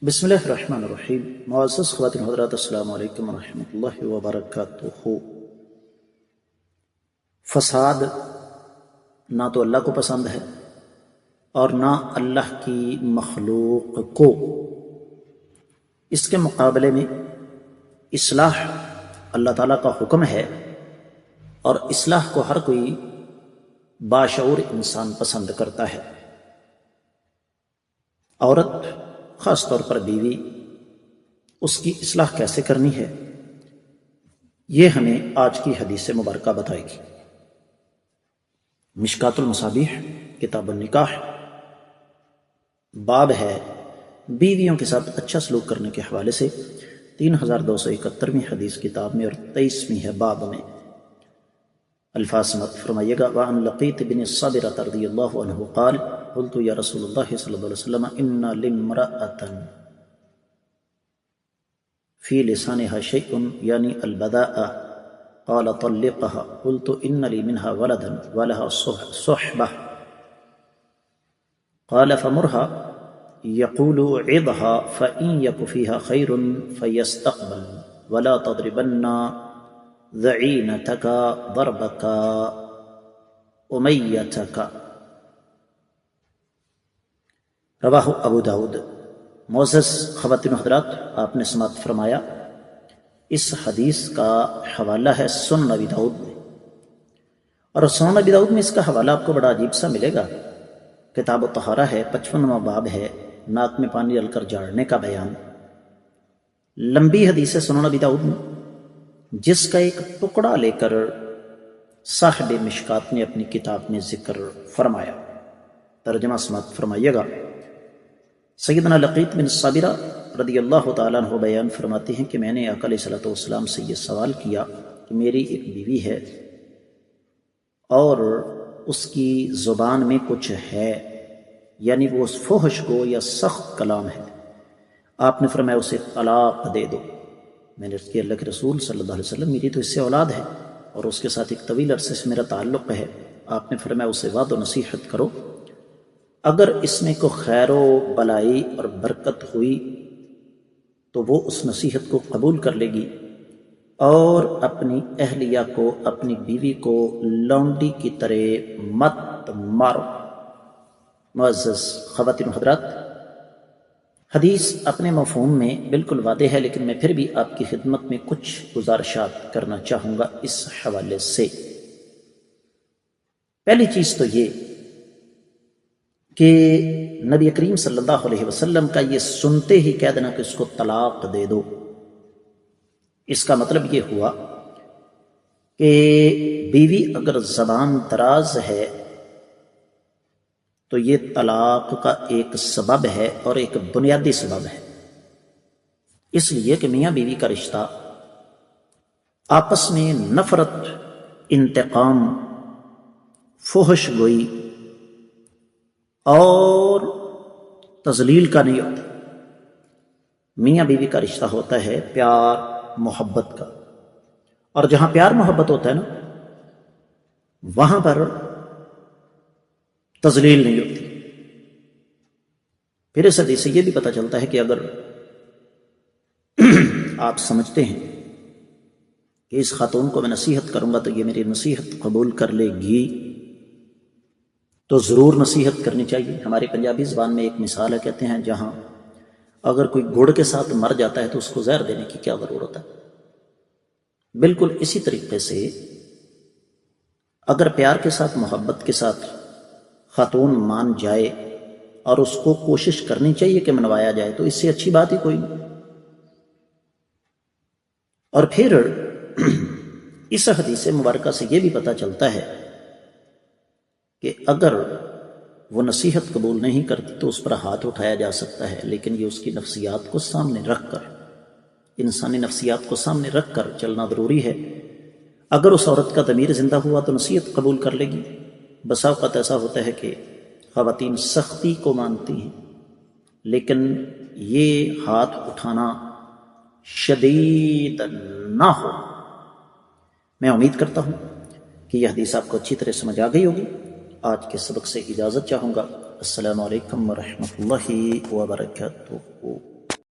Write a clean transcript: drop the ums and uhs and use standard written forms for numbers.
بسم اللہ الرحمن الرحیم۔ معزز خواتین حضرات، السلام علیکم ورحمۃ اللہ وبرکاتہ۔ فساد نہ تو اللہ کو پسند ہے اور نہ اللہ کی مخلوق کو۔ اس کے مقابلے میں اصلاح اللہ تعالیٰ کا حکم ہے اور اصلاح کو ہر کوئی باشعور انسان پسند کرتا ہے۔ عورت، خاص طور پر بیوی، اس کی اصلاح کیسے کرنی ہے یہ ہمیں آج کی حدیث مبارکہ بتائے گی۔ مشکات المصابیح کتاب النکاح باب ہے بیویوں کے ساتھ اچھا سلوک کرنے کے حوالے سے 3271ویں حدیث کتاب میں اور 23ویں ہے باب میں۔ الفاظ سمعت فرمائیے گا۔ وعن لقیط بن صابرۃ رضی اللہ عنہ قال قلت یا رسول اللہ صلی اللہ علیہ وسلم ان لامرأۃ فی لسانها شیء یعنی البذاء قال طلقها قلت ان لی منها ولدا ولها صحبہ قال فمرها يقول عظها فإن يك فيها خير فيستقبل ولا تضربن ذعينتك ضربك أميتك۔ رواہ ابو داود۔ معزز خواتین و حضرات، آپ نے سماعت فرمایا، اس حدیث کا حوالہ ہے سنن ابی داود میں، اور سنن ابی داود میں اس کا حوالہ آپ کو بڑا عجیب سا ملے گا۔ کتاب الطہارہ ہے، 55واں باب ہے، ناک میں پانی ڈال کر جھاڑنے کا بیان۔ لمبی حدیث ہے سنن ابی داود میں، جس کا ایک ٹکڑا لے کر صاحب مشکات نے اپنی کتاب میں ذکر فرمایا۔ ترجمہ سماعت فرمائیے گا۔ سیدنا لقیط بن صابرہ رضی اللہ تعالیٰ عنہ بیان فرماتے ہیں کہ میں نے آقا علیہ الصلوۃ والسلام سے یہ سوال کیا کہ میری ایک بیوی ہے اور اس کی زبان میں کچھ ہے، یعنی وہ فحش گو یا سخت کلام ہے، آپ نے فرمایا اسے طلاق دے دو۔ میں نے عرض کیا اللہ کے رسول صلی اللہ علیہ وسلم میری تو اس سے اولاد ہے اور اس کے ساتھ ایک طویل عرصے سے میرا تعلق ہے، آپ نے فرمایا اسے وعد و نصیحت کرو، اگر اس میں کوئی خیر و بلائی اور برکت ہوئی تو وہ اس نصیحت کو قبول کر لے گی، اور اپنی اہلیہ کو، اپنی بیوی کو لونڈی کی طرح مت مارو۔ معزز خواتین و حضرات، حدیث اپنے مفہوم میں بالکل واضح ہے، لیکن میں پھر بھی آپ کی خدمت میں کچھ گزارشات کرنا چاہوں گا اس حوالے سے۔ پہلی چیز تو یہ کہ نبی کریم صلی اللہ علیہ وسلم کا یہ سنتے ہی کہہ دینا کہ اس کو طلاق دے دو، اس کا مطلب یہ ہوا کہ بیوی اگر زبان دراز ہے تو یہ طلاق کا ایک سبب ہے اور ایک بنیادی سبب ہے، اس لیے کہ میاں بیوی کا رشتہ آپس میں نفرت، انتقام، فحش گوئی اور تذلیل کا نہیں ہوتا۔ میاں بیوی کا رشتہ ہوتا ہے پیار محبت کا، اور جہاں پیار محبت ہوتا ہے نا، وہاں پر تذلیل نہیں ہوتی۔ پھر اس حدیث سے یہ بھی پتہ چلتا ہے کہ اگر آپ سمجھتے ہیں کہ اس خاتون کو میں نصیحت کروں گا تو یہ میری نصیحت قبول کر لے گی، تو ضرور نصیحت کرنی چاہیے۔ ہماری پنجابی زبان میں ایک مثال ہے، کہتے ہیں جہاں اگر کوئی گڑ کے ساتھ مر جاتا ہے تو اس کو زہر دینے کی کیا ضرورت ہے۔ بالکل اسی طریقے سے اگر پیار کے ساتھ، محبت کے ساتھ خاتون مان جائے اور اس کو کوشش کرنی چاہیے کہ منوایا جائے، تو اس سے اچھی بات ہی کوئی نہیں۔ اور پھر اس حدیث مبارکہ سے یہ بھی پتہ چلتا ہے کہ اگر وہ نصیحت قبول نہیں کرتی تو اس پر ہاتھ اٹھایا جا سکتا ہے، لیکن یہ اس کی نفسیات کو سامنے رکھ کر، انسانی نفسیات کو سامنے رکھ کر چلنا ضروری ہے۔ اگر اس عورت کا ضمیر زندہ ہوا تو نصیحت قبول کر لے گی۔ بسا اوقات ایسا ہوتا ہے کہ خواتین سختی کو مانتی ہیں، لیکن یہ ہاتھ اٹھانا شدید نہ ہو۔ میں امید کرتا ہوں کہ یہ حدیث آپ کو اچھی طرح سمجھ آ گئی ہوگی۔ آج کے سبق سے اجازت چاہوں گا۔ السلام علیکم ورحمۃ اللہ وبرکاتہ۔